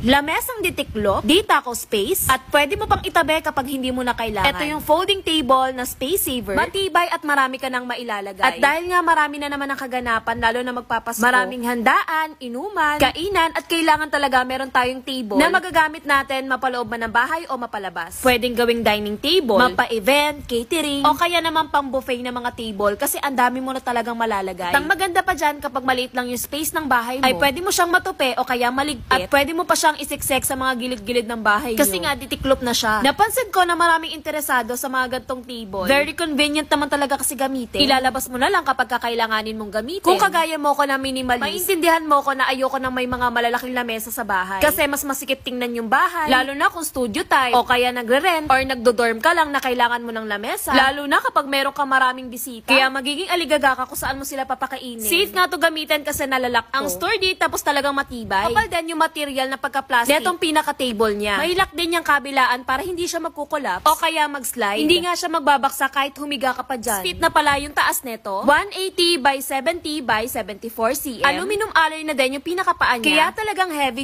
Lamesang ditiklop, di taco space, at pwede mo pang itabi kapag hindi mo na kailangan. Ito yung folding table na space saver, matibay at marami ka nang mailalagay. At dahil nga marami na naman ang kaganapan, lalo na magpapasko, maraming handaan, inuman, kainan, at kailangan talaga meron tayong table na magagamit natin mapaloob man ng bahay o mapalabas. Pwedeng gawing dining table, mapa-event, catering, o kaya naman pang buffet na mga table kasi ang dami mo na talagang malalagay. At ang maganda pa dyan kapag maliit lang yung space ng bahay mo, ay pwede mo siyang matupi o kaya maligpit, at pwede mo pa siyang isiksek sa mga gilid-gilid ng bahay kasi nga ditiklop na siya. Napansin ko na maraming interesado sa mga gantong table. Very convenient naman talaga kasi gamitin. Ilalabas mo na lang kapag kakailanganin mong gamitin. Kung kagaya mo ko na minimalist, maintindihan mo ko na ayoko na may mga malalaking lamesa sa bahay. Kasi mas masikip tingnan yung bahay, lalo na kung studio type, o kaya nagre-rent, or nagdo-dorm ka lang na kailangan mo ng lamesa, lalo na kapag meron ka maraming bisita. Kaya magiging aligaga ka kung saan mo sila papakainin. Safe nga to gamitin kasi nalalak to. Ang sturdy tapos talagang matibay. Kapal din yung material na pagka-plastic netong pinaka-table niya. May lock din yung kabilaan para hindi siya magkukolapse o kaya mag-slide. Hindi nga siya magbabaksa kahit humiga ka pa dyan. Fit na pala yung taas neto. 180 by 70 by 74 cm. Aluminum alloy na din yung pinakapaan niya. Kaya talagang heavy.